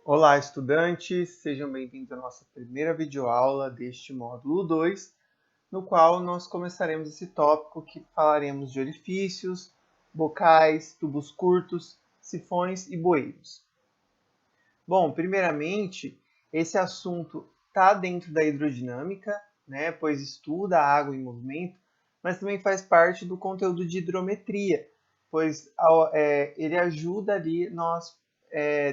Olá, estudantes! Sejam bem-vindos à nossa primeira videoaula deste módulo 2, no qual nós começaremos esse tópico que falaremos de orifícios, bocais, tubos curtos, sifões e bueiros. Bom, primeiramente, esse assunto está dentro da hidrodinâmica, né, pois estuda a água em movimento, mas também faz parte do conteúdo de hidrometria, pois ele ajuda ali nós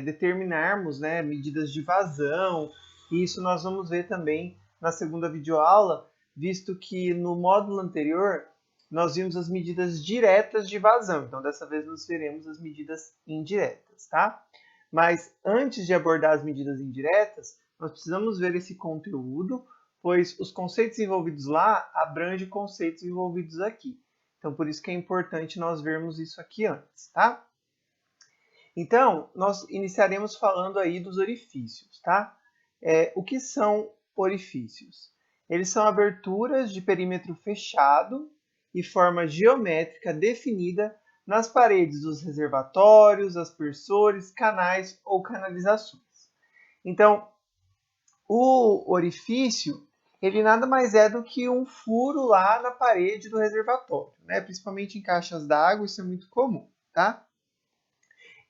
determinarmos, né, medidas de vazão, e isso nós vamos ver também na segunda videoaula, visto que no módulo anterior nós vimos as medidas diretas de vazão, então dessa vez nós veremos as medidas indiretas, tá? Mas antes de abordar as medidas indiretas, nós precisamos ver esse conteúdo, pois os conceitos envolvidos lá abrangem conceitos envolvidos aqui. Então, por isso que é importante nós vermos isso aqui antes, tá? Então, nós iniciaremos falando aí dos orifícios, tá? O que são orifícios? Eles são aberturas de perímetro fechado e forma geométrica definida nas paredes dos reservatórios, aspersores, canais ou canalizações. Então, o orifício, ele nada mais é do que um furo lá na parede do reservatório, né? Principalmente em caixas d'água, isso é muito comum, tá?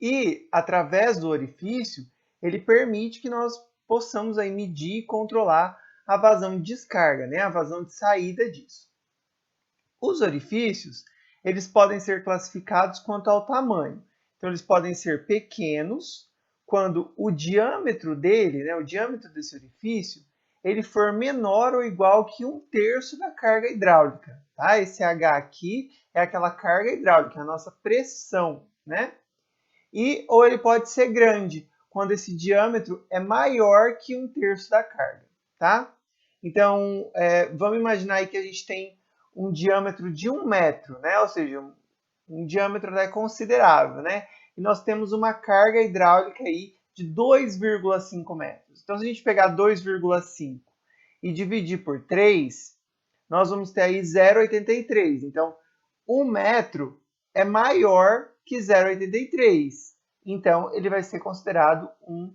E, através do orifício, ele permite que nós possamos aí medir e controlar a vazão de descarga, né? A vazão de saída disso. Os orifícios, eles podem ser classificados quanto ao tamanho. Então, eles podem ser pequenos, quando o diâmetro dele, né, o diâmetro desse orifício, ele for menor ou igual que 1/3 da carga hidráulica. Tá? Esse H aqui é aquela carga hidráulica, a nossa pressão, né? Ou ele pode ser grande, quando esse diâmetro é maior que 1/3 da carga, tá? Então, vamos imaginar aí que a gente tem um diâmetro de 1 metro, né? Ou seja, um diâmetro considerável, né? E nós temos uma carga hidráulica aí de 2,5 metros. Então, se a gente pegar 2,5 e dividir por 3, nós vamos ter aí 0,83. Então, 1 metro é maior que 0,83. Então, ele vai ser considerado um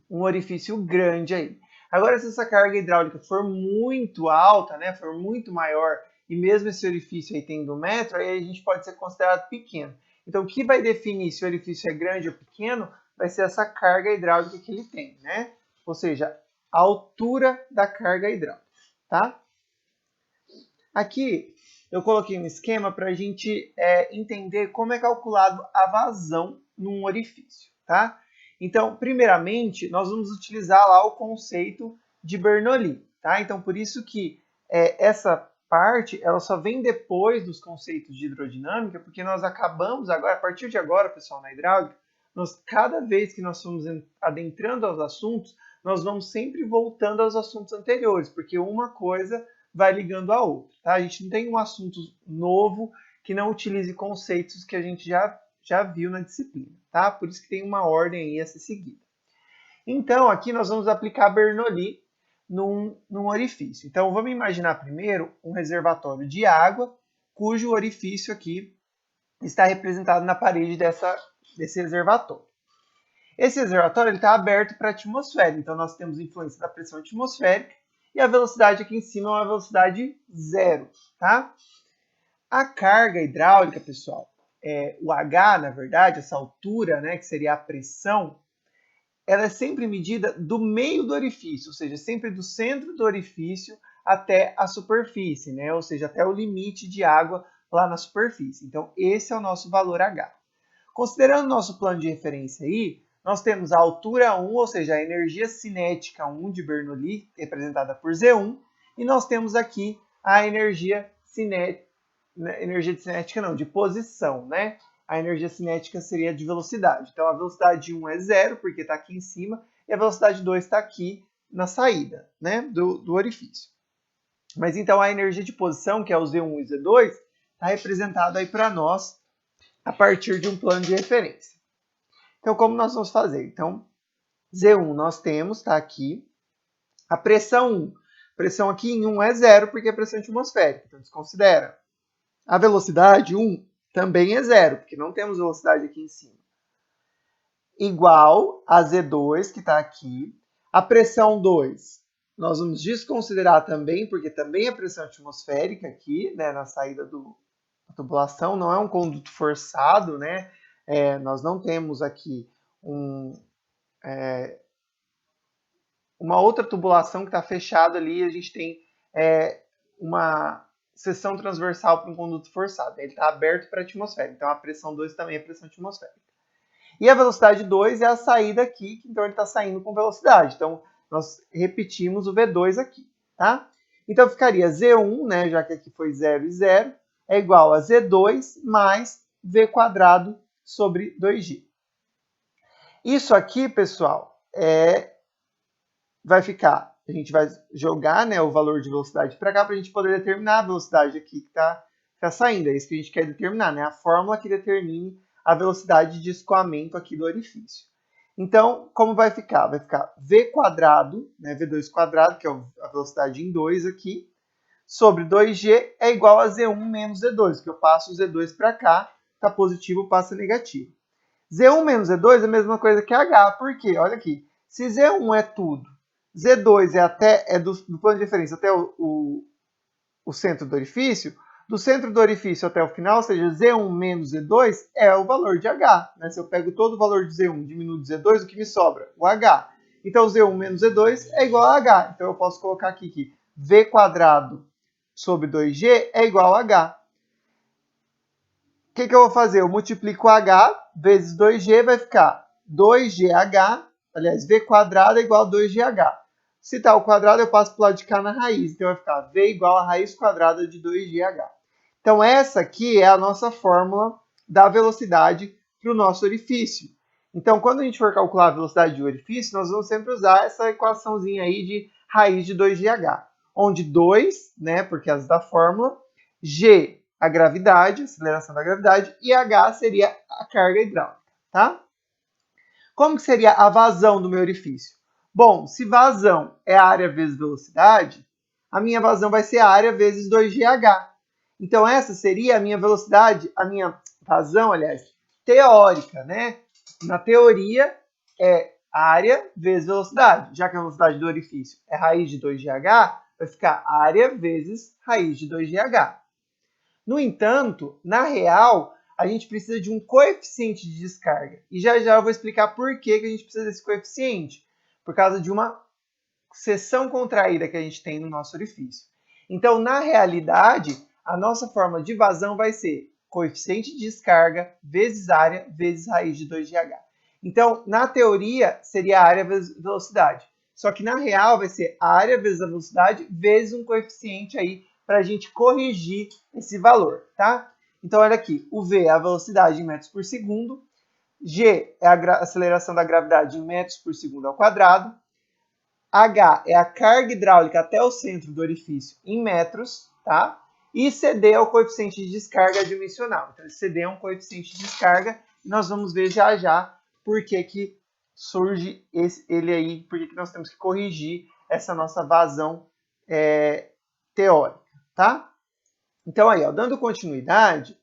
orifício grande aí. Agora, se essa carga hidráulica for muito alta, né, for muito maior, e mesmo esse orifício aí tendo 1 metro, aí a gente pode ser considerado pequeno. Então, o que vai definir se o orifício é grande ou pequeno vai ser essa carga hidráulica que ele tem, né? Ou seja, a altura da carga hidráulica, tá? Aqui eu coloquei um esquema para a gente entender como é calculado a vazão num orifício, tá? Então, primeiramente, nós vamos utilizar lá o conceito de Bernoulli, tá? Então, por isso que essa parte, ela só vem depois dos conceitos de hidrodinâmica, porque nós acabamos agora, a partir de agora, pessoal, na hidráulica, cada vez que nós formos adentrando aos assuntos, nós vamos sempre voltando aos assuntos anteriores, porque uma coisa vai ligando a outra, tá? A gente não tem um assunto novo que não utilize conceitos que a gente já viu na disciplina, tá? Por isso que tem uma ordem aí a ser seguida. Então, aqui nós vamos aplicar Bernoulli num orifício. Então, vamos imaginar primeiro um reservatório de água, cujo orifício aqui está representado na parede desse reservatório. Esse reservatório está aberto para a atmosfera, então nós temos influência da pressão atmosférica e a velocidade aqui em cima é uma velocidade zero, tá? A carga hidráulica, pessoal, o H, na verdade, essa altura, né, que seria a pressão, ela é sempre medida do meio do orifício, ou seja, sempre do centro do orifício até a superfície, né? Ou seja, até o limite de água lá na superfície. Então, esse é o nosso valor H. Considerando o nosso plano de referência aí, nós temos a altura 1, ou seja, a energia cinética 1 de Bernoulli, representada por Z1, e nós temos aqui a energia cinética, de posição, né? A energia cinética seria de velocidade. Então, a velocidade 1 é zero, porque está aqui em cima, e a velocidade 2 está aqui na saída, né, do orifício. Mas então a energia de posição, que é o Z1 e Z2, está representada aí para nós a partir de um plano de referência. Então, como nós vamos fazer? Então, Z1 nós temos, está aqui, a pressão 1. A pressão aqui em 1 é zero, porque é pressão atmosférica, então desconsidera. A velocidade 1 também é zero, porque não temos velocidade aqui em cima. igual a Z2, que está aqui. A pressão 2, nós vamos desconsiderar também, porque também é pressão atmosférica aqui, né, na saída da tubulação, não é um conduto forçado, né? Nós não temos aqui uma outra tubulação que está fechada ali, a gente tem uma seção transversal para um conduto forçado. Ele está aberto para a atmosfera, então a pressão 2 também é pressão atmosférica. E a velocidade 2 é a saída aqui, então ele está saindo com velocidade. Então, nós repetimos o V2 aqui, tá? Então, ficaria Z1, né, já que aqui foi 0 e 0, é igual a Z2 mais V quadrado sobre 2G. Isso aqui, pessoal, vai ficar, a gente vai jogar, né, o valor de velocidade para cá para a gente poder determinar a velocidade aqui que está saindo. É isso que a gente quer determinar, né? A fórmula que determine a velocidade de escoamento aqui do orifício. Então, como vai ficar? Vai ficar V quadrado, né, V2 quadrado, que é a velocidade em 2 aqui, sobre 2G é igual a Z1 menos Z2, que eu passo o Z2 para cá, está positivo, passa negativo. Z1 menos Z2 é a mesma coisa que H, por quê? Olha aqui, se Z1 é tudo, Z2 é do plano de referência até o centro do orifício, do centro do orifício até o final, ou seja, Z1 menos Z2 é o valor de H. Né? Se eu pego todo o valor de Z1 e diminuo de Z2, o que me sobra? O H. Então, Z1 menos Z2 é igual a H. Então, eu posso colocar aqui que V quadrado sobre 2G é igual a H. O que eu vou fazer? Eu multiplico H vezes 2G, vai ficar 2GH, aliás, V quadrado é igual a 2GH. Se está ao quadrado, eu passo para o lado de cá na raiz. Então, vai ficar V igual a raiz quadrada de 2GH. Então, essa aqui é a nossa fórmula da velocidade para o nosso orifício. Então, quando a gente for calcular a velocidade de orifício, nós vamos sempre usar essa equaçãozinha aí de raiz de 2GH. Onde 2, né, por causa da fórmula, G, a gravidade, a aceleração da gravidade, e H seria a carga hidráulica, tá? Como que seria a vazão do meu orifício? Bom, se vazão é área vezes velocidade, a minha vazão vai ser área vezes 2GH. Então, essa seria a minha velocidade, a minha vazão, aliás, teórica, né? Na teoria, é área vezes velocidade. Já que a velocidade do orifício é raiz de 2GH, vai ficar área vezes raiz de 2GH. No entanto, na real, a gente precisa de um coeficiente de descarga. E já eu vou explicar por que a gente precisa desse coeficiente. Por causa de uma seção contraída que a gente tem no nosso orifício. Então, na realidade, a nossa fórmula de vazão vai ser coeficiente de descarga vezes área vezes raiz de 2GH. Então, na teoria, seria área vezes velocidade. Só que na real vai ser área vezes a velocidade vezes um coeficiente aí para a gente corrigir esse valor, tá? Então, olha aqui, o V é a velocidade em metros por segundo, G é a aceleração da gravidade em metros por segundo ao quadrado, H é a carga hidráulica até o centro do orifício em metros, tá? E CD é o coeficiente de descarga dimensional. Então, CD é um coeficiente de descarga e nós vamos ver já por que surge ele aí, por que nós temos que corrigir essa nossa vazão teórica, tá? Então, aí, ó, dando continuidade,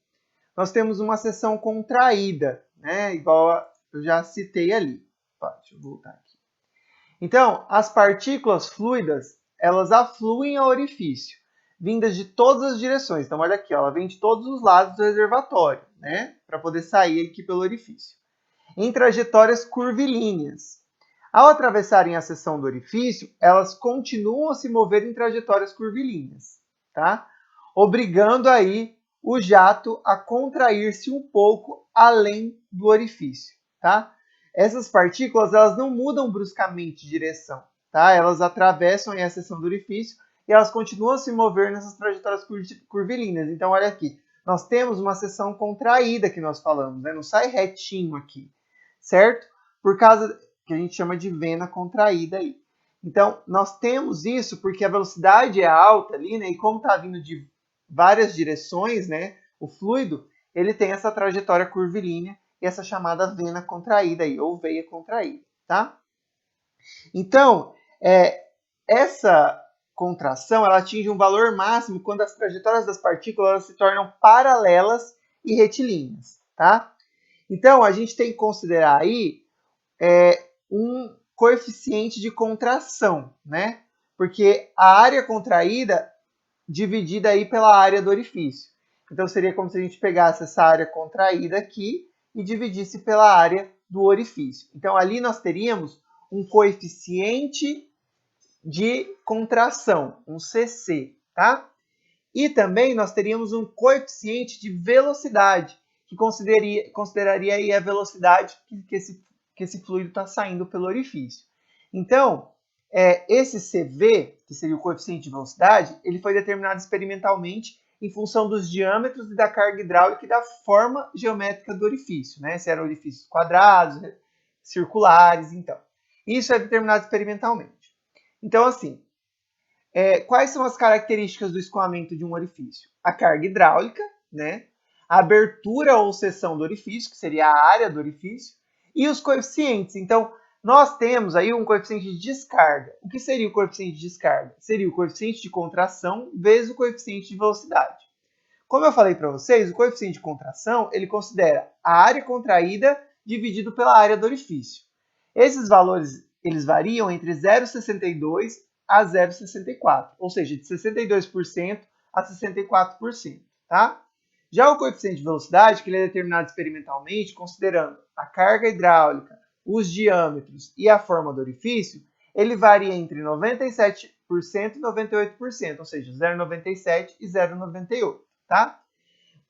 nós temos uma seção contraída, né? Igual eu já citei ali. Deixa eu voltar aqui. Então, as partículas fluidas, elas afluem ao orifício, vindas de todas as direções. Então, olha aqui, ó, ela vem de todos os lados do reservatório, né? Para poder sair aqui pelo orifício. Em trajetórias curvilíneas. Ao atravessarem a seção do orifício, elas continuam a se mover em trajetórias curvilíneas, tá? Obrigando aí o jato a contrair-se um pouco além do orifício, tá? Essas partículas, elas não mudam bruscamente de direção, tá? Elas atravessam a seção do orifício e elas continuam a se mover nessas trajetórias curvilíneas. Então, olha aqui, nós temos uma seção contraída que nós falamos, né? Não sai retinho aqui, certo? Por causa que a gente chama de vena contraída aí. Então, nós temos isso porque a velocidade é alta ali, né? E como está vindo de várias direções, né? O fluido, ele tem essa trajetória curvilínea e essa chamada vena contraída aí, ou veia contraída, tá? Então, essa contração, ela atinge um valor máximo quando as trajetórias das partículas se tornam paralelas e retilíneas, tá? Então, a gente tem que considerar aí um coeficiente de contração, né? Porque a área contraída dividida aí pela área do orifício. Então seria como se a gente pegasse essa área contraída aqui e dividisse pela área do orifício. Então ali nós teríamos um coeficiente de contração, um CC, tá? E também nós teríamos um coeficiente de velocidade, que consideraria aí a velocidade que esse fluido está saindo pelo orifício. Então, esse CV, que seria o coeficiente de velocidade, ele foi determinado experimentalmente em função dos diâmetros e da carga hidráulica e da forma geométrica do orifício, né? Se eram orifícios quadrados, circulares, então. Isso é determinado experimentalmente. Então, assim, quais são as características do escoamento de um orifício? A carga hidráulica, né? A abertura ou seção do orifício, que seria a área do orifício, e os coeficientes. Então, nós temos aí um coeficiente de descarga. O que seria o coeficiente de descarga? Seria o coeficiente de contração vezes o coeficiente de velocidade. Como eu falei para vocês, o coeficiente de contração, ele considera a área contraída dividido pela área do orifício. Esses valores, eles variam entre 0,62 a 0,64, ou seja, de 62% a 64%, tá? Já o coeficiente de velocidade, que ele é determinado experimentalmente, considerando a carga hidráulica, os diâmetros e a forma do orifício, ele varia entre 97% e 98%, ou seja, 0,97 e 0,98, tá?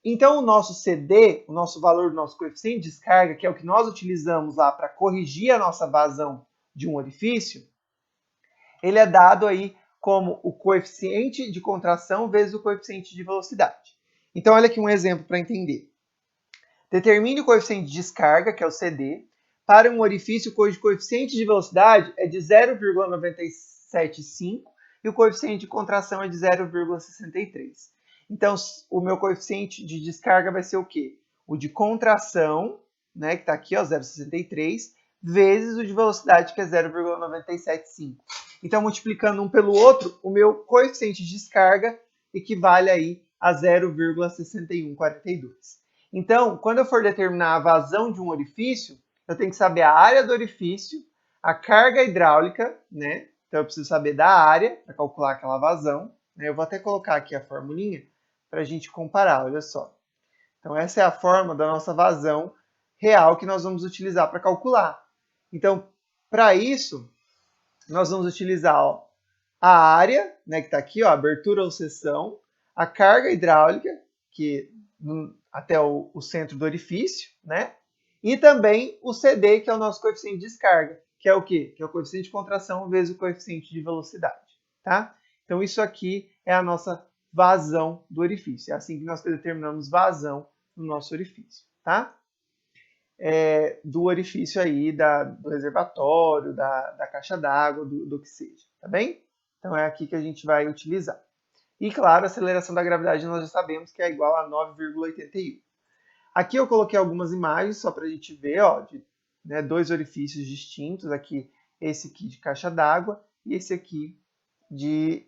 Então, o nosso CD, o nosso valor do nosso coeficiente de descarga, que é o que nós utilizamos lá para corrigir a nossa vazão de um orifício, ele é dado aí como o coeficiente de contração vezes o coeficiente de velocidade. Então, olha aqui um exemplo para entender. Determine o coeficiente de descarga, que é o CD, para um orifício cujo coeficiente de velocidade é de 0,975 e o coeficiente de contração é de 0,63. Então, o meu coeficiente de descarga vai ser o quê? O de contração, né, que está aqui, 0,63, vezes o de velocidade, que é 0,975. Então, multiplicando um pelo outro, o meu coeficiente de descarga equivale aí a 0,6142. Então, quando eu for determinar a vazão de um orifício, eu tenho que saber a área do orifício, a carga hidráulica, né? Então, eu preciso saber da área para calcular aquela vazão. Eu vou até colocar aqui a formulinha para a gente comparar, olha só. Então, essa é a forma da nossa vazão real que nós vamos utilizar para calcular. Então, para isso, nós vamos utilizar a área, né, que está aqui, abertura ou seção, a carga hidráulica, que até o centro do orifício, né? E também o CD, que é o nosso coeficiente de descarga, que é o quê? Que é o coeficiente de contração vezes o coeficiente de velocidade, tá? Então, isso aqui é a nossa vazão do orifício. É assim que nós determinamos vazão no nosso orifício, tá? Do orifício aí, do reservatório, da caixa d'água, do que seja, tá bem? Então, é aqui que a gente vai utilizar. E, claro, a aceleração da gravidade nós já sabemos que é igual a 9,81. Aqui eu coloquei algumas imagens só para a gente ver, dois orifícios distintos. Aqui, esse aqui de caixa d'água e esse aqui de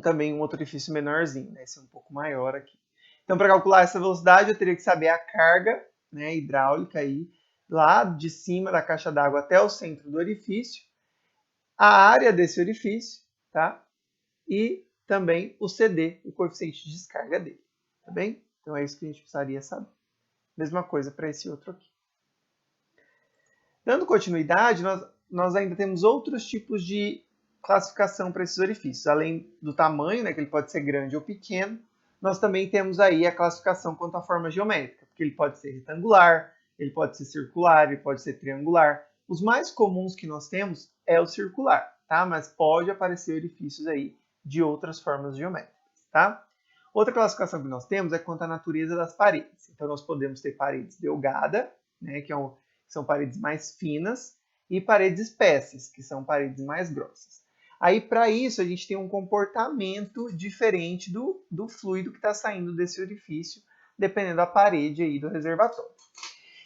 também um outro orifício menorzinho, né? Esse é um pouco maior aqui. Então, para calcular essa velocidade, eu teria que saber a carga, né, hidráulica aí, lá de cima da caixa d'água até o centro do orifício, a área desse orifício, tá? E também o CD, o coeficiente de descarga dele, tá bem? Então é isso que a gente precisaria saber. Mesma coisa para esse outro aqui. Dando continuidade, nós ainda temos outros tipos de classificação para esses orifícios. Além do tamanho, né, que ele pode ser grande ou pequeno, nós também temos aí a classificação quanto à forma geométrica, porque ele pode ser retangular, ele pode ser circular, ele pode ser triangular. Os mais comuns que nós temos é o circular, tá? Mas pode aparecer orifícios aí de outras formas geométricas, tá? Outra classificação que nós temos é quanto à natureza das paredes. Então, nós podemos ter paredes delgadas, né, que são paredes mais finas, e paredes espessas, que são paredes mais grossas. Aí, para isso, a gente tem um comportamento diferente do fluido que está saindo desse orifício, dependendo da parede aí do reservatório.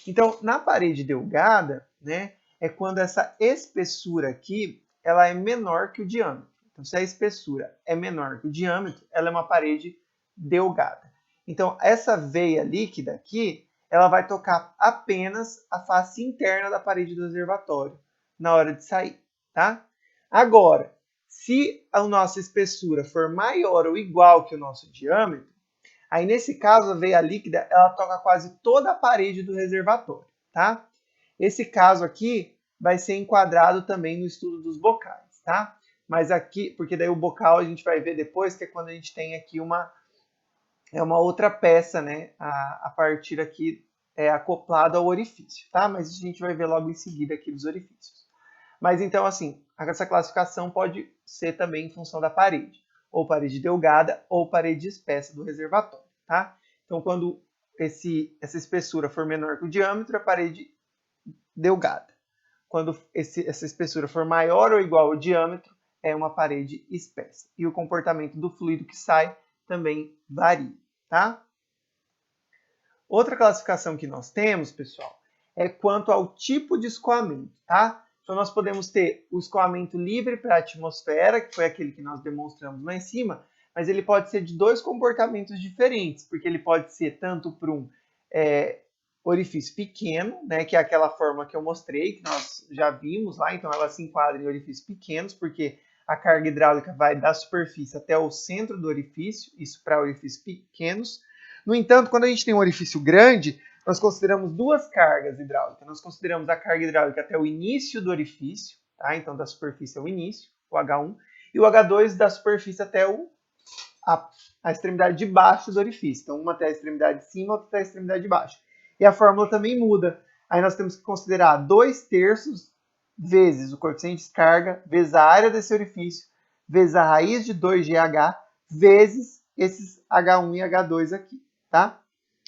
Então, na parede delgada, né, é quando essa espessura aqui ela é menor que o diâmetro. Então, se a espessura é menor que o diâmetro, ela é uma parede delgada. Então, essa veia líquida aqui ela vai tocar apenas a face interna da parede do reservatório na hora de sair, tá? Agora, se a nossa espessura for maior ou igual que o nosso diâmetro, aí nesse caso a veia líquida ela toca quase toda a parede do reservatório, tá? Esse caso aqui vai ser enquadrado também no estudo dos bocais, tá? Mas aqui, porque daí o bocal a gente vai ver depois, que é quando a gente tem aqui uma outra peça, né? A partir aqui acoplado ao orifício, tá? Mas a gente vai ver logo em seguida aqui dos orifícios. Mas então, assim, essa classificação pode ser também em função da parede, ou parede delgada ou parede espessa do reservatório, tá? Então, quando essa espessura for menor que o diâmetro, é parede delgada. Quando essa espessura for maior ou igual ao diâmetro, é uma parede espessa. E o comportamento do fluido que sai também varia, tá? Outra classificação que nós temos, pessoal, é quanto ao tipo de escoamento, tá? Então, nós podemos ter o escoamento livre para a atmosfera, que foi aquele que nós demonstramos lá em cima, mas ele pode ser de dois comportamentos diferentes, porque ele pode ser tanto para um orifício pequeno, né, que é aquela forma que eu mostrei, que nós já vimos lá, então ela se enquadra em orifícios pequenos, porque a carga hidráulica vai da superfície até o centro do orifício, isso para orifícios pequenos. No entanto, quando a gente tem um orifício grande, nós consideramos duas cargas hidráulicas. Nós consideramos a carga hidráulica até o início do orifício, tá? Então da superfície ao início, o H1, e o H2 da superfície até a extremidade de baixo do orifício. Então uma até a extremidade de cima, outra até a extremidade de baixo. E a fórmula também muda. Aí nós temos que considerar 2/3 vezes o coeficiente de carga, vezes a área desse orifício, vezes a raiz de 2GH, vezes esses H1 e H2 aqui, tá?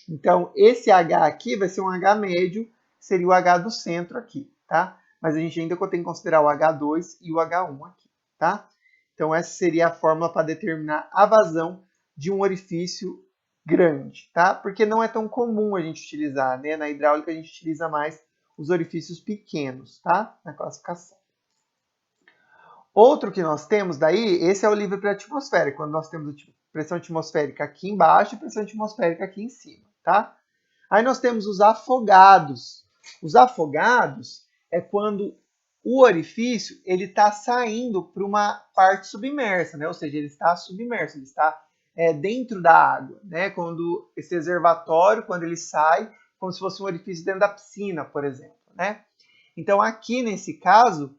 Então, esse H aqui vai ser um H médio, seria o H do centro aqui, tá? Mas a gente ainda tem que considerar o H2 e o H1 aqui, tá? Então, essa seria a fórmula para determinar a vazão de um orifício grande, tá? Porque não é tão comum a gente utilizar, né? Na hidráulica a gente utiliza mais os orifícios pequenos, tá? Na classificação. Outro que nós temos daí, esse é o livre para a atmosfera, quando nós temos pressão atmosférica aqui embaixo e pressão atmosférica aqui em cima, tá? Aí nós temos os afogados. Os afogados é quando o orifício ele está saindo para uma parte submersa, né? Ou seja, ele está submerso, ele está dentro da água, né? Quando esse reservatório, quando ele sai, como se fosse um orifício dentro da piscina, por exemplo, né? Então aqui nesse caso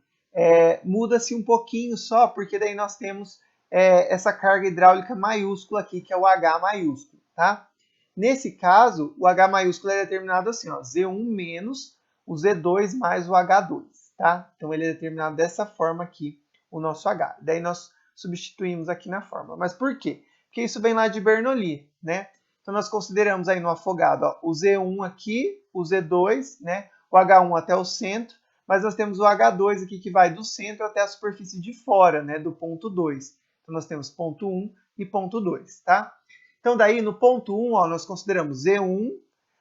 muda-se um pouquinho só, porque daí nós temos essa carga hidráulica maiúscula aqui, que é o H maiúsculo, tá? Nesse caso, o H maiúsculo é determinado assim, ó, Z1 menos o Z2 mais o H2, tá? Então ele é determinado dessa forma aqui, o nosso H. Daí nós substituímos aqui na fórmula. Mas por quê? Porque isso vem lá de Bernoulli, né? Então nós consideramos aí no afogado ó, o Z1 aqui, o Z2, né? O H1 até o centro, mas nós temos o H2 aqui que vai do centro até a superfície de fora, né? Do ponto 2. Então nós temos ponto 1 e ponto 2, tá? Então, daí, no ponto 1, ó, nós consideramos Z1,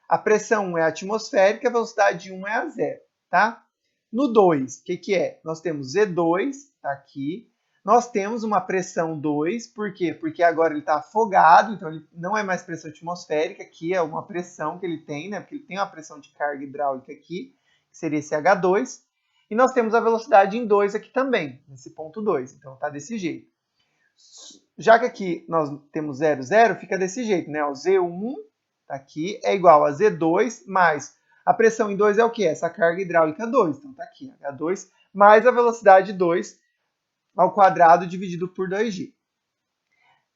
a pressão 1 é atmosférica, a velocidade 1 é a zero, tá? No 2, o que é? Nós temos Z2, tá aqui. Nós temos uma pressão 2, por quê? Porque agora ele está afogado, então ele não é mais pressão atmosférica, aqui é uma pressão que ele tem, né? Porque ele tem uma pressão de carga hidráulica aqui, que seria esse H2. E nós temos a velocidade em 2 aqui também, nesse ponto 2. Então, tá desse jeito. Já que aqui nós temos 0, 0, fica desse jeito, né? O Z1 tá aqui é igual a Z2 mais a pressão em 2 é o que? Essa carga hidráulica 2. Então tá aqui, H2 mais a velocidade 2 ao quadrado dividido por 2G.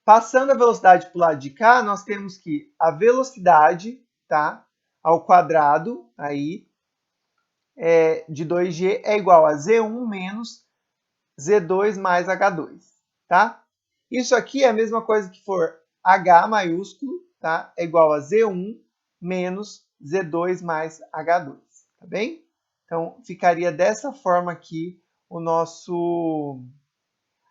Passando a velocidade para o lado de cá, nós temos que a velocidade, tá? Ao quadrado aí de 2G é igual a Z1 menos Z2 mais H2, tá? Isso aqui é a mesma coisa que for H maiúsculo, tá? É igual a Z1 menos Z2 mais H2, tá bem? Então, ficaria dessa forma aqui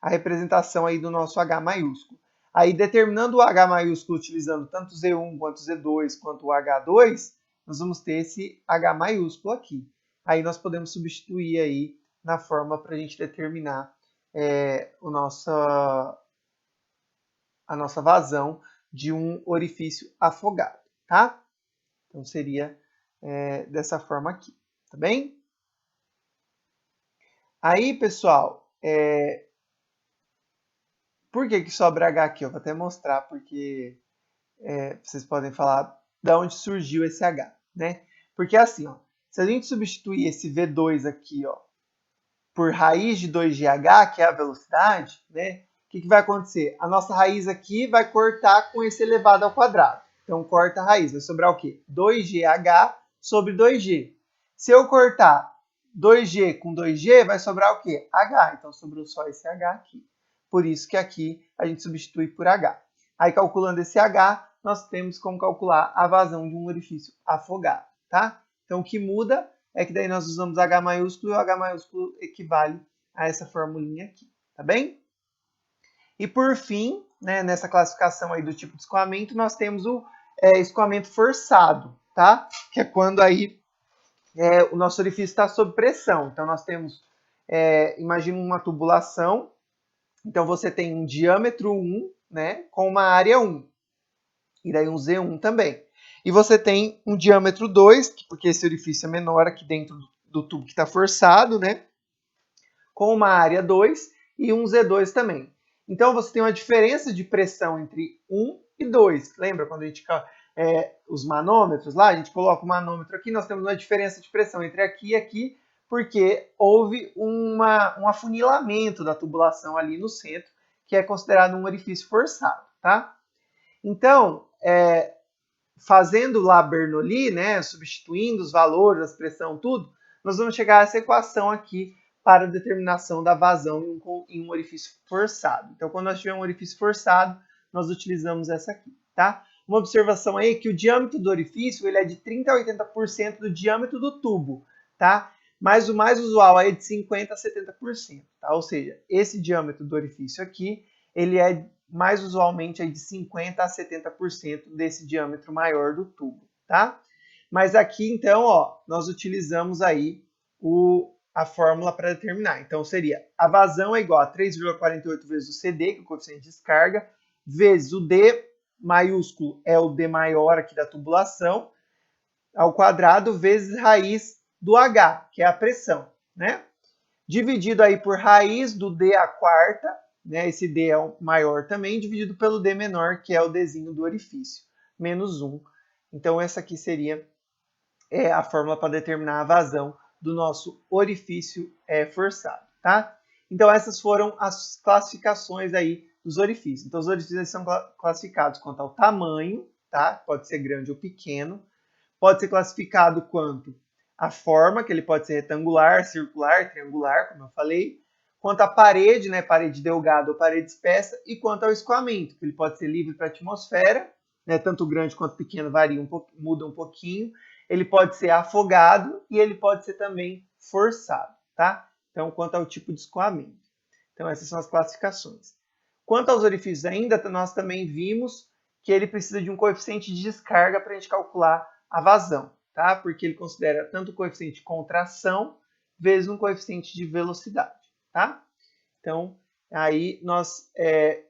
a representação aí do nosso H maiúsculo. Aí, determinando o H maiúsculo utilizando tanto Z1 quanto Z2 quanto o H2, nós vamos ter esse H maiúsculo aqui. Aí nós podemos substituir aí na forma para a gente determinar a nossa vazão de um orifício afogado, tá? Então, seria dessa forma aqui, tá bem? Aí, pessoal, por que sobra H aqui? Eu vou até mostrar, porque vocês podem falar de onde surgiu esse H, né? Porque assim, ó, se a gente substituir esse V2 aqui, ó, por raiz de 2GH, que é a velocidade, né? O que vai acontecer? A nossa raiz aqui vai cortar com esse elevado ao quadrado. Então, corta a raiz. Vai sobrar o quê? 2GH sobre 2G. Se eu cortar 2G com 2G, vai sobrar o quê? H. Então, sobrou só esse H aqui. Por isso que aqui a gente substitui por H. Aí, calculando esse H, nós temos como calcular a vazão de um orifício afogado, tá? Então, o que muda é que daí nós usamos H maiúsculo e o H maiúsculo equivale a essa formulinha aqui, tá bem? E por fim, né, nessa classificação aí do tipo de escoamento, nós temos o escoamento forçado, tá? Que é quando aí o nosso orifício está sob pressão. Então nós temos, imagina uma tubulação, então você tem um diâmetro 1, né, com uma área 1, e daí um Z1 também. E você tem um diâmetro 2, porque esse orifício é menor aqui dentro do tubo que está forçado, né? Com uma área 2 e um Z2 também. Então você tem uma diferença de pressão entre 1 e 2. Lembra quando a gente os manômetros lá? A gente coloca o manômetro aqui, nós temos uma diferença de pressão entre aqui e aqui, porque houve um afunilamento da tubulação ali no centro, que é considerado um orifício forçado, tá? Então, fazendo lá Bernoulli, né, substituindo os valores, as pressão, tudo, nós vamos chegar a essa equação aqui para a determinação da vazão em um orifício forçado. Então, quando nós tivermos um orifício forçado, nós utilizamos essa aqui, tá? Uma observação aí é que o diâmetro do orifício ele é de 30% a 80% do diâmetro do tubo, tá? Mas o mais usual aí é de 50% a 70%, tá? Ou seja, esse diâmetro do orifício aqui, ele é mais usualmente aí de 50% a 70% desse diâmetro maior do tubo, tá? Mas aqui, então, ó, nós utilizamos aí a fórmula para determinar. Então, seria a vazão é igual a 3,48 vezes o CD, que é o coeficiente de descarga, vezes o D maiúsculo, é o D maior aqui da tubulação, ao quadrado, vezes raiz do H, que é a pressão, né? Dividido aí por raiz do D à quarta, né? Esse D é o maior também, dividido pelo D menor, que é o Dzinho do orifício, menos 1. Então, essa aqui seria a fórmula para determinar a vazão do nosso orifício forçado, tá? Então, essas foram as classificações aí dos orifícios. Então, os orifícios são classificados quanto ao tamanho, tá? Pode ser grande ou pequeno. Pode ser classificado quanto a forma, que ele pode ser retangular, circular, triangular, como eu falei. Quanto à parede, né? Parede delgada ou parede espessa. E quanto ao escoamento, que ele pode ser livre para a atmosfera, né? Tanto grande quanto pequeno varia muda um pouquinho. Ele pode ser afogado e ele pode ser também forçado, tá? Então, quanto ao tipo de escoamento. Então, essas são as classificações. Quanto aos orifícios ainda, nós também vimos que ele precisa de um coeficiente de descarga para a gente calcular a vazão, tá? Porque ele considera tanto o coeficiente de contração vezes um coeficiente de velocidade, tá? Então, aí nós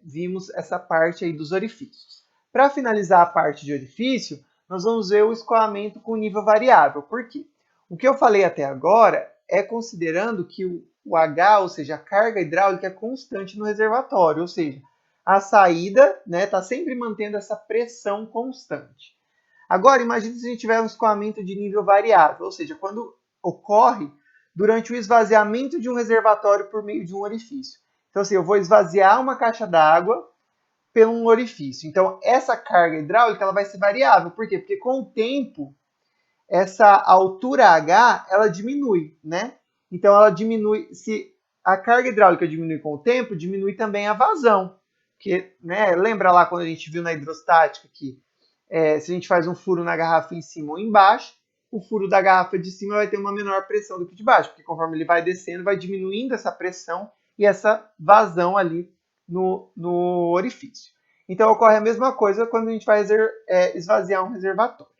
vimos essa parte aí dos orifícios. Para finalizar a parte de orifício, nós vamos ver o escoamento com nível variável. Por quê? O que eu falei até agora é considerando que o H, ou seja, a carga hidráulica é constante no reservatório, ou seja, a saída está sempre mantendo essa pressão constante. Agora, imagine se a gente tiver um escoamento de nível variável, ou seja, quando ocorre durante o esvaziamento de um reservatório por meio de um orifício. Então, assim, eu vou esvaziar uma caixa d'água por um orifício. Então, essa carga hidráulica ela vai ser variável. Por quê? Porque com o tempo, essa altura H, ela diminui, né? Então, ela diminui, se a carga hidráulica diminui com o tempo, diminui também a vazão. Porque, né, lembra lá quando a gente viu na hidrostática que se a gente faz um furo na garrafa em cima ou embaixo, o furo da garrafa de cima vai ter uma menor pressão do que de baixo, porque conforme ele vai descendo, vai diminuindo essa pressão e essa vazão ali no orifício. Então, ocorre a mesma coisa quando a gente vai esvaziar um reservatório.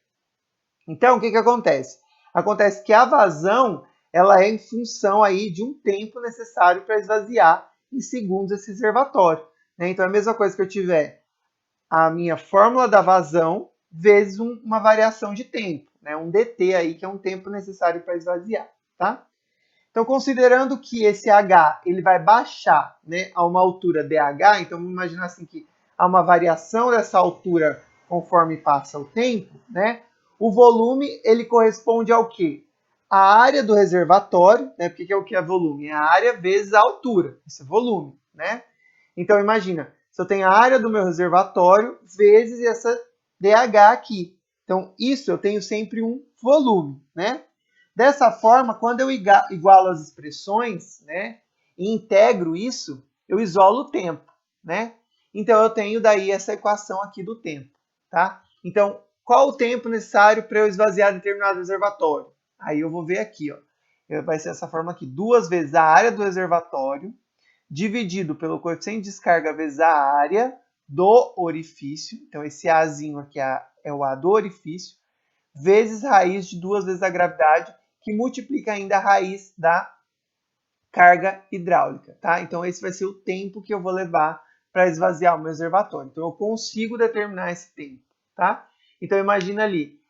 Então, o que acontece? Acontece que a vazão ela é em função aí de um tempo necessário para esvaziar em segundos esse reservatório, né? Então, é a mesma coisa que eu tiver a minha fórmula da vazão vezes uma variação de tempo, né? Um dt aí, que é um tempo necessário para esvaziar, tá? Então, considerando que esse H ele vai baixar, né, a uma altura dH, então vamos imaginar assim que há uma variação dessa altura conforme passa o tempo, né? O volume ele corresponde ao quê? A área do reservatório, né? Porque o que é volume? É a área vezes a altura, isso é volume, né? Então imagina, se eu tenho a área do meu reservatório vezes essa dH aqui. Então isso eu tenho sempre um volume, né? Dessa forma, quando eu igualo as expressões, né, e integro isso, eu isolo o tempo, né? Então eu tenho daí essa equação aqui do tempo, tá? Então, qual o tempo necessário para eu esvaziar determinado reservatório? Aí eu vou ver aqui, ó. Vai ser essa forma aqui, 2 vezes a área do reservatório dividido pelo coeficiente de descarga vezes a área do orifício. Então esse Azinho aqui é o A do orifício, vezes raiz de 2 vezes a gravidade, que multiplica ainda a raiz da carga hidráulica, tá? Então esse vai ser o tempo que eu vou levar para esvaziar o meu reservatório. Então eu consigo determinar esse tempo, tá? Então imagina ali,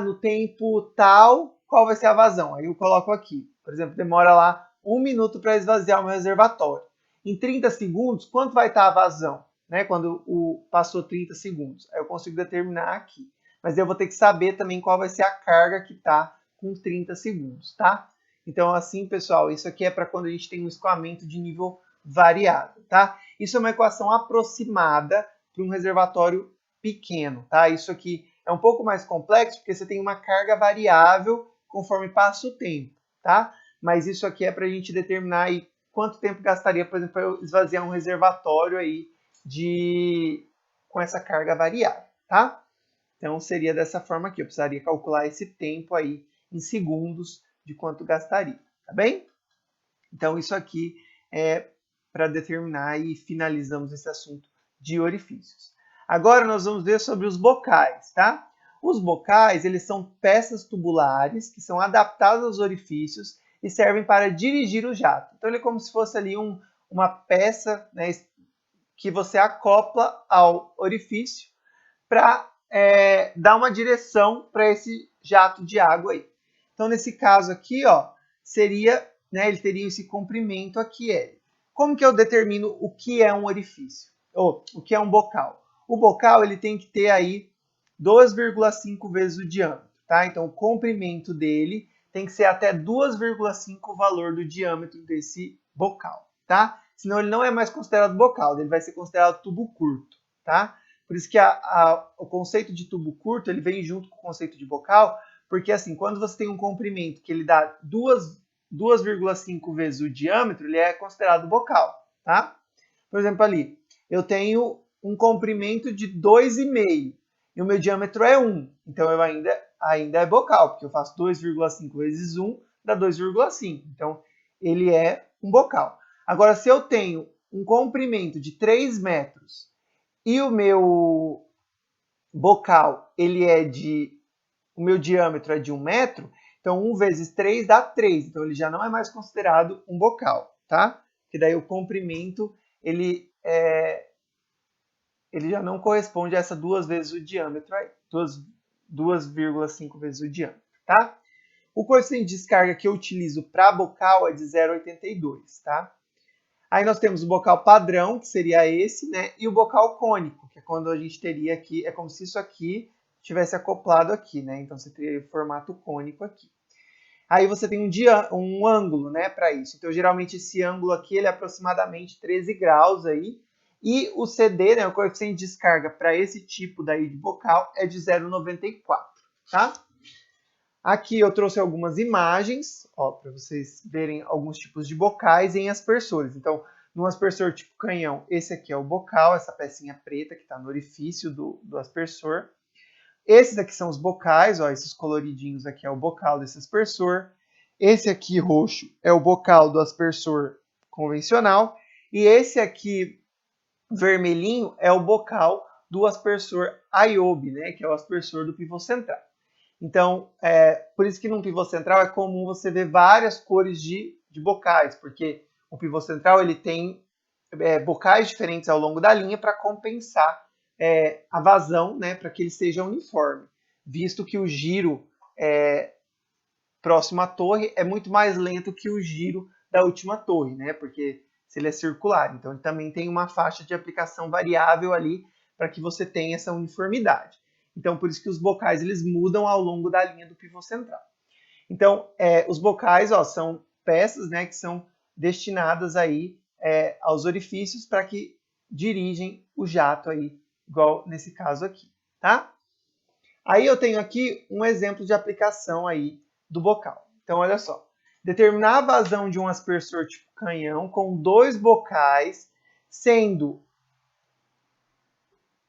no tempo tal, qual vai ser a vazão? Aí eu coloco aqui, por exemplo, demora lá 1 minuto para esvaziar o meu reservatório. Em 30 segundos, quanto vai estar a vazão? Né? Quando passou 30 segundos. Aí eu consigo determinar aqui. Mas eu vou ter que saber também qual vai ser a carga que está com 30 segundos, tá? Então, assim, pessoal, isso aqui é para quando a gente tem um escoamento de nível variável, tá? Isso é uma equação aproximada para um reservatório pequeno, tá? Isso aqui é um pouco mais complexo, porque você tem uma carga variável conforme passa o tempo, tá? Mas isso aqui é para a gente determinar aí quanto tempo gastaria, por exemplo, para eu esvaziar um reservatório aí com essa carga variável, tá? Então, seria dessa forma aqui. Eu precisaria calcular esse tempo aí em segundos de quanto gastaria, tá bem? Então, isso aqui é para determinar e finalizamos esse assunto de orifícios. Agora, nós vamos ver sobre os bocais, tá? Os bocais, eles são peças tubulares que são adaptadas aos orifícios e servem para dirigir o jato. Então, ele é como se fosse ali uma peça, né, que você acopla ao orifício para dar uma direção para esse jato de água aí. Então, nesse caso aqui, ó, seria, né, ele teria esse comprimento aqui, L. Como que eu determino o que é um orifício? Ou o que é um bocal? O bocal ele tem que ter aí 2,5 vezes o diâmetro, tá? Então, o comprimento dele tem que ser até 2,5 o valor do diâmetro desse bocal, tá? Senão ele não é mais considerado bocal, ele vai ser considerado tubo curto, tá? Por isso que o conceito de tubo curto ele vem junto com o conceito de bocal, porque assim, quando você tem um comprimento que ele dá 2,5 vezes o diâmetro, ele é considerado bocal, tá? Por exemplo, ali, eu tenho um comprimento de 2,5 e o meu diâmetro é 1. Então, eu ainda é bocal, porque eu faço 2,5 vezes 1 dá 2,5. Então, ele é um bocal. Agora, se eu tenho um comprimento de 3 metros e o meu bocal, o meu diâmetro é de 1 metro, então 1 vezes 3 dá 3. Então ele já não é mais considerado um bocal, tá? Porque daí o comprimento, ele já não corresponde a essa 2 vezes o diâmetro aí. 2,5 vezes o diâmetro, tá? O coeficiente de descarga que eu utilizo para bocal é de 0,82, tá? Aí nós temos o bocal padrão, que seria esse, né? E o bocal cônico, que é quando a gente teria aqui, é como se isso aqui tivesse acoplado aqui, né? Então você teria o formato cônico aqui. Aí você tem um ângulo, né, para isso. Então geralmente esse ângulo aqui ele é aproximadamente 13 graus aí. E o CD, né, o coeficiente de descarga para esse tipo daí de bocal é de 0,94, tá? Aqui eu trouxe algumas imagens, para vocês verem alguns tipos de bocais em aspersores. Então, no aspersor tipo canhão, esse aqui é o bocal, essa pecinha preta que está no orifício do aspersor. Esses aqui são os bocais, esses coloridinhos aqui é o bocal desse aspersor. Esse aqui roxo é o bocal do aspersor convencional. E esse aqui vermelhinho é o bocal do aspersor Ayobi, né, que é o aspersor do pivô central. Então, por isso que num pivô central é comum você ver várias cores de bocais, porque o pivô central ele tem bocais diferentes ao longo da linha para compensar a vazão, né, para que ele seja uniforme, visto que o giro próximo à torre é muito mais lento que o giro da última torre, né, porque se ele é circular. Então, ele também tem uma faixa de aplicação variável ali para que você tenha essa uniformidade. Então, por isso que os bocais eles mudam ao longo da linha do pivô central. Então, os bocais são peças, né, que são destinadas aí aos orifícios para que dirigem o jato aí, igual nesse caso aqui, tá? Aí eu tenho aqui um exemplo de aplicação aí do bocal. Então, olha só. Determinar a vazão de um aspersor tipo canhão com 2 bocais, sendo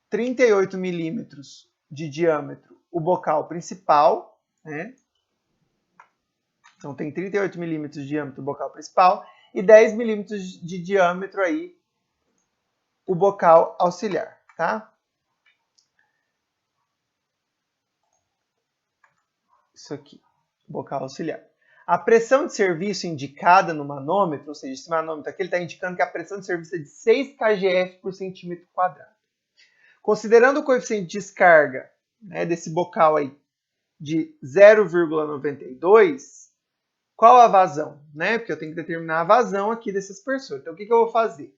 38 milímetros de diâmetro o bocal principal, né? Então tem 38 milímetros de diâmetro o bocal principal e 10 milímetros de diâmetro aí o bocal auxiliar, tá? Isso aqui, bocal auxiliar. A pressão de serviço indicada no manômetro, ou seja, esse manômetro aqui está indicando que a pressão de serviço é de 6 kgf por centímetro quadrado. Considerando o coeficiente de descarga, né, desse bocal aí de 0,92, qual a vazão? Né? Porque eu tenho que determinar a vazão aqui desse aspersor. Então, o que eu vou fazer?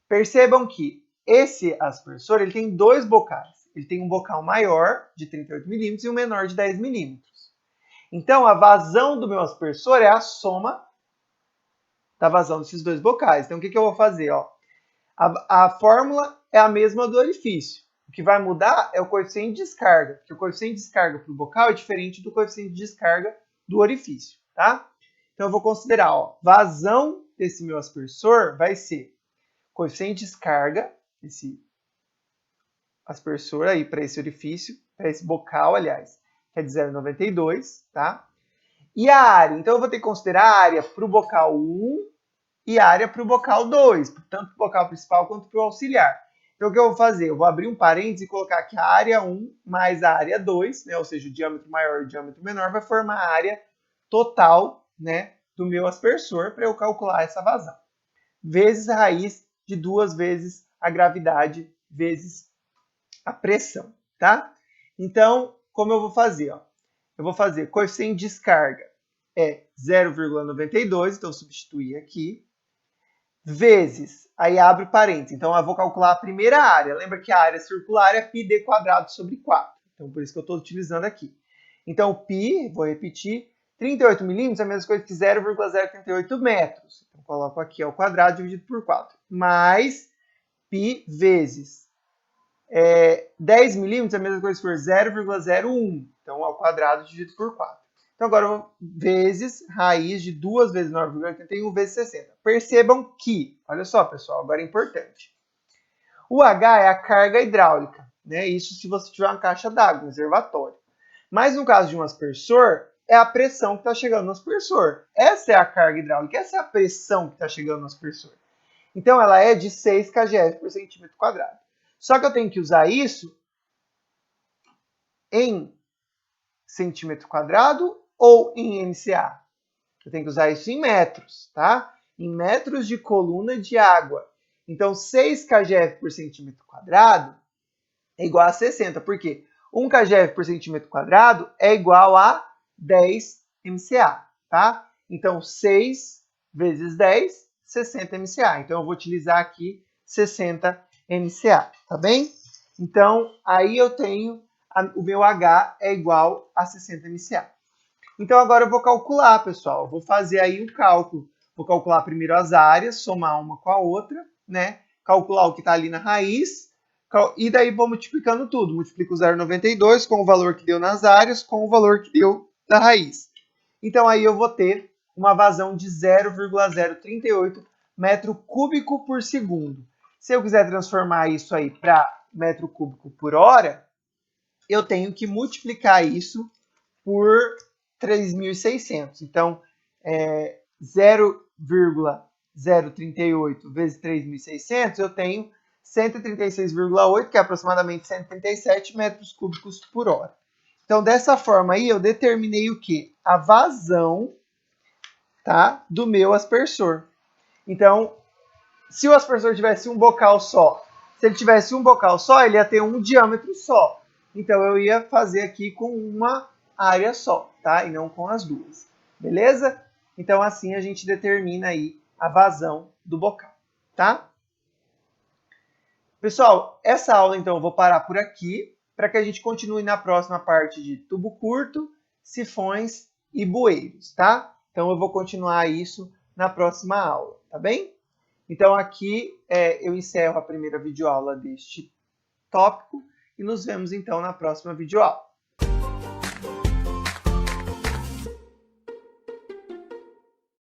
Percebam que esse aspersor ele tem 2 bocais. Ele tem um bocal maior, de 38 milímetros, e um menor, de 10 milímetros. Então, a vazão do meu aspersor é a soma da vazão desses 2 bocais. Então, o que eu vou fazer? A fórmula é a mesma do orifício. O que vai mudar é o coeficiente de descarga, porque o coeficiente de descarga para o bocal é diferente do coeficiente de descarga do orifício, tá? Então, eu vou considerar, vazão desse meu aspersor vai ser coeficiente de descarga, esse aspersor aí para esse orifício, para esse bocal, aliás, que é de 0,92, tá? E a área? Então, eu vou ter que considerar a área para o bocal 1 e a área para o bocal 2, tanto para o bocal principal quanto para o auxiliar. Então, o que eu vou fazer? Eu vou abrir um parênteses e colocar que a área 1 mais a área 2, né, ou seja, o diâmetro maior e o diâmetro menor, vai formar a área total, né, do meu aspersor para eu calcular essa vazão. Vezes a raiz de 2 vezes a gravidade vezes a pressão, tá? Então, como eu vou fazer? Eu vou fazer coeficiente de descarga é 0,92, então substituir aqui, vezes, aí abre parênteses, então eu vou calcular a primeira área. Lembra que a área circular é πd quadrado sobre 4. Então, por isso que eu estou utilizando aqui. Então, π, vou repetir, 38 milímetros é a mesma coisa que 0,038 metros. Então, coloco aqui ao quadrado dividido por 4. Mais π vezes 10 milímetros é a mesma coisa que for 0,01. Então, ao quadrado dividido por 4. Então, agora, vezes raiz de 2 vezes 9,81 vezes 60. Percebam que, olha só, pessoal, agora é importante. O H é a carga hidráulica, né? Isso se você tiver uma caixa d'água, um reservatório. Mas no caso de um aspersor, é a pressão que está chegando no aspersor. Essa é a carga hidráulica, essa é a pressão que está chegando no aspersor. Então, ela é de 6 kgf por centímetro quadrado. Só que eu tenho que usar isso em centímetro quadrado ou em MCA? Eu tenho que usar isso em metros, tá? Em metros de coluna de água. Então, 6 kgf por centímetro quadrado é igual a 60. Por quê? 1 kgf por centímetro quadrado é igual a 10 MCA, tá? Então, 6 vezes 10, 60 MCA. Então, eu vou utilizar aqui 60 MCA, tá bem? Então, aí eu tenho o meu H é igual a 60 MCA. Então, agora eu vou calcular, pessoal. Eu vou fazer aí o cálculo. Vou calcular primeiro as áreas, somar uma com a outra, né? Calcular o que está ali na raiz. E daí vou multiplicando tudo. Multiplico o 0,92 com o valor que deu nas áreas, com o valor que deu da raiz. Então, aí eu vou ter uma vazão de 0,038 metro cúbico por segundo. Se eu quiser transformar isso aí para metro cúbico por hora, eu tenho que multiplicar isso por 3.600. Então, 0,038 vezes 3.600, eu tenho 136,8, que é aproximadamente 137 metros cúbicos por hora. Então, dessa forma aí, eu determinei o quê? A vazão, tá, do meu aspersor. Então, se o aspersor tivesse um bocal só, Se ele tivesse um bocal só, ele ia ter um diâmetro só. Então, eu ia fazer aqui com uma área só, tá? E não com as duas. Beleza? Então, assim a gente determina aí a vazão do bocal, tá? Pessoal, essa aula, então, eu vou parar por aqui, para que a gente continue na próxima parte de tubo curto, sifões e bueiros, tá? Então, eu vou continuar isso na próxima aula, tá bem? Então, aqui eu encerro a primeira videoaula deste tópico e nos vemos, então, na próxima videoaula.